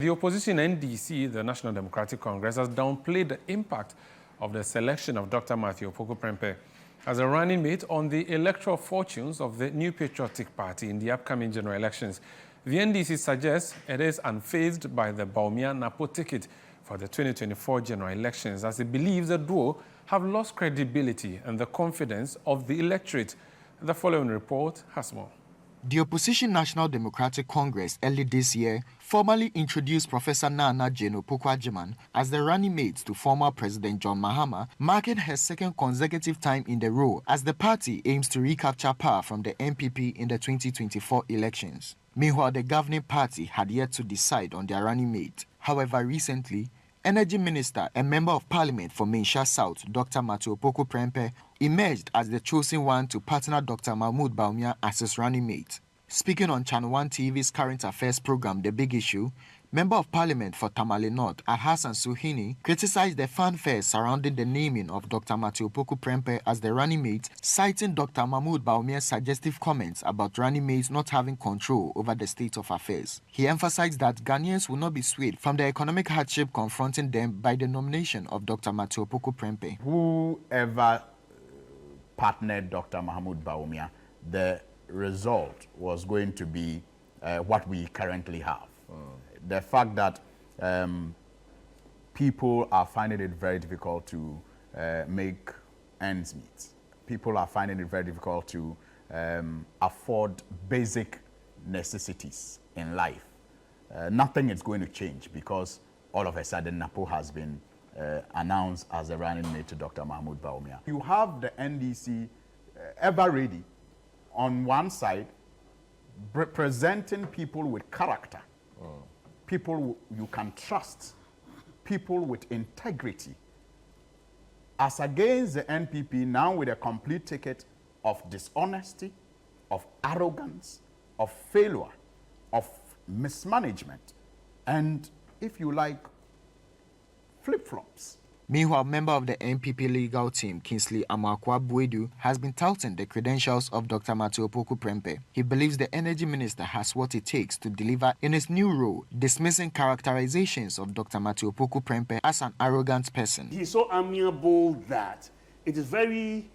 The opposition NDC, the National Democratic Congress, has downplayed the impact of the selection of Dr. Matthew Opoku Prempeh as a running mate on the electoral fortunes of the New Patriotic Party in the upcoming general elections. The NDC suggests it is unfazed by the Bawumia NAPO ticket for the 2024 general elections, as it believes the duo have lost credibility and the confidence of the electorate. The following report has more. The opposition National Democratic Congress early this year formally introduced Professor Nana Jane Opoku Agyeman as the running mate to former President John Mahama, marking her second consecutive time in the role as the party aims to recapture power from the NPP in the 2024 elections. Meanwhile, the governing party had yet to decide on their running mate. However, recently, Energy Minister and Member of Parliament for Mainsha South, Dr. Matthew Opoku Prempeh, emerged as the chosen one to partner Dr. Mahmoud Bawumia as his running mate. Speaking on ChannelOne TV's current affairs program, The Big Issue, Member of Parliament for Tamale North, Alhassan Suhini, criticized the fanfare surrounding the naming of Dr. Matthew Opoku Prempeh as the running mate, citing Dr. Mahmoud Bawumia's suggestive comments about running mates not having control over the state of affairs. He emphasized that Ghanaians will not be swayed from the economic hardship confronting them by the nomination of Dr. Matthew Opoku Prempeh. Whoever partnered Dr. Mahmoud Bawumia, the result was going to be what we currently have. The fact that people are finding it very difficult to make ends meet. People are finding it very difficult to afford basic necessities in life. Nothing is going to change because all of a sudden NAPO has been announced as a running mate to Dr. Mahmoud Bawumia. You have the NDC ever ready on one side, presenting people with character, people you can trust, people with integrity, as against the NPP now with a complete ticket of dishonesty, of arrogance, of failure, of mismanagement, and, if you like, flip-flops. Meanwhile, member of the NPP legal team, Kingsley Amakwa Buedu, has been touting the credentials of Dr. Matthew Opoku Prempeh. He believes the energy minister has what it takes to deliver in his new role, dismissing characterizations of Dr. Matthew Opoku Prempeh as an arrogant person. He's so amiable that it is very,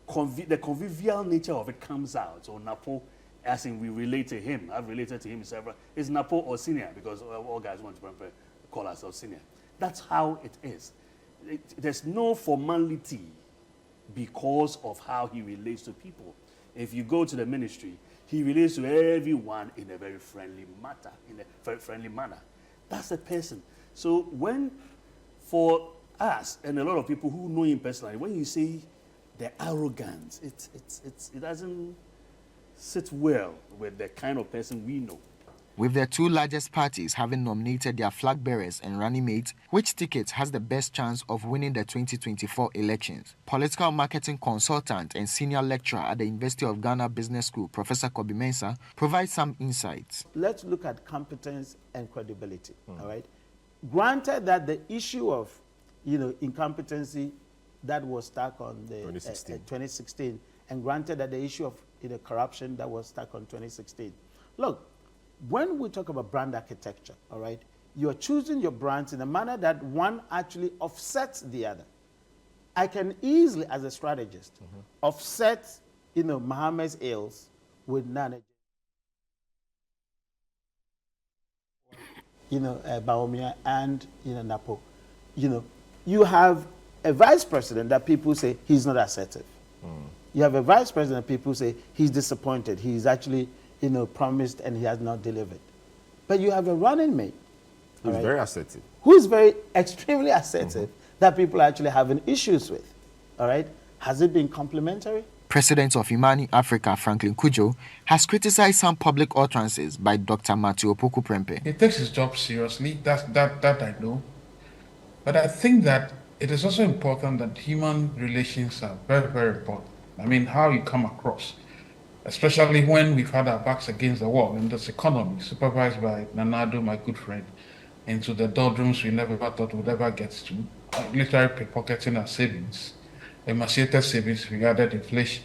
the convivial nature of it comes out. So NAPO, as in we relate to him, I've related to him several, is NAPO or senior, because all guys want to call ourselves senior. That's how it is. There's no formality because of how he relates to people. If you go to the ministry, he relates to everyone in a very friendly manner. That's the person. So when, for us and a lot of people who know him personally, when you say the arrogance, it doesn't sit well with the kind of person we know. With the two largest parties having nominated their flag bearers and running mates, which ticket has the best chance of winning the 2024 elections? Political marketing consultant and senior lecturer at the University of Ghana Business School, Professor Kobi Mensah, provides some insights. Let's look at competence and credibility, all right? Granted that the issue of, incompetency that was stuck on the 2016, and granted that the issue of corruption that was stuck on 2016. Look, when we talk about brand architecture, all right, you're choosing your brands in a manner that one actually offsets the other. I can easily, as a strategist, offset, Mohammed's ills with Nana, Bawumia and, NAPO. You have a vice president that people say he's not assertive. You have a vice president that people say he's disappointed. He's actually promised and he has not delivered. But you have a running mate. Who's very assertive. Who's very extremely assertive that people are actually having issues with. All right? Has it been complimentary? President of Imani Africa, Franklin Kujo, has criticized some public utterances by Dr. Matthew Opoku Prempeh. He takes his job seriously, that I know. But I think that it is also important that human relations are very, very important. I mean, how you come across. Especially when we've had our backs against the wall in this economy, supervised by Nanado, my good friend, into the doldrums we never thought we'd ever get to, literally pickpocketing our savings, emaciated savings regarding inflation.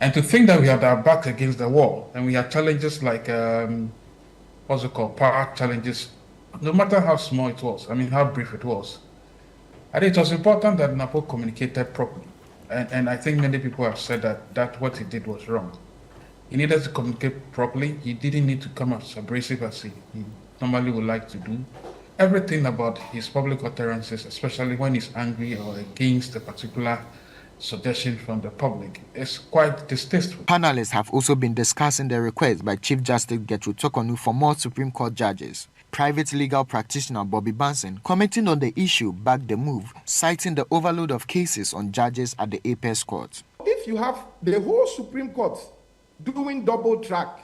And to think that we had our backs against the wall and we had challenges like, power challenges no matter how small it was, I mean, how brief it was, I think it was important that NAPO communicated properly. And I think many people have said that what he did was wrong. He needed to communicate properly. He didn't need to come as abrasive as he normally would like to do. Everything about his public utterances, especially when he's angry or against a particular suggestion from the public, is quite distasteful. Panelists have also been discussing the request by Chief Justice Gertrude Tokonu for more Supreme Court judges. Private legal practitioner Bobby Banson, commenting on the issue, backed the move, citing the overload of cases on judges at the Apex Court. If you have the whole Supreme Court doing double track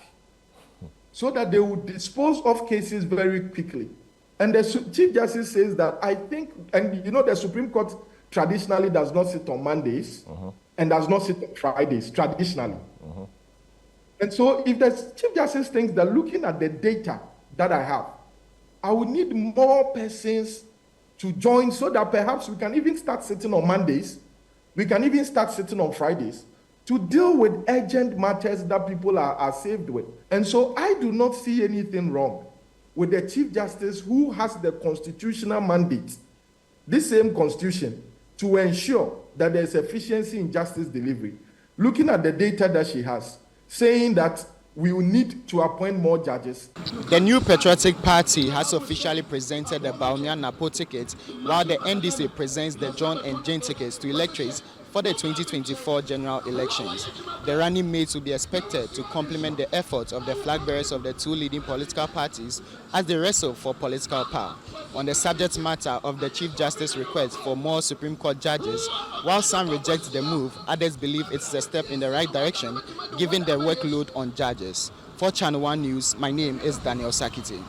so that they will dispose of cases very quickly, and the Chief Justice says that, I think, and you know the Supreme Court traditionally does not sit on Mondays and does not sit on Fridays, traditionally. And so if the Chief Justice thinks that looking at the data that I have, I would need more persons to join so that perhaps we can even start sitting on Mondays, we can even start sitting on Fridays to deal with urgent matters that people are saved with. And so I do not see anything wrong with the Chief Justice who has the constitutional mandate, this same constitution, to ensure that there is efficiency in justice delivery. Looking at the data that she has, saying that we will need to appoint more judges. The New Patriotic Party has officially presented the Bawumia NAPO ticket, while the NDC presents the John and Jane tickets to electorates for the 2024 general elections. The running mates will be expected to complement the efforts of the flag bearers of the two leading political parties as they wrestle for political power. On the subject matter of the Chief Justice request for more Supreme Court judges, while some reject the move, others believe it's a step in the right direction given the workload on judges. For Channel One News, my name is Daniel Sakiti.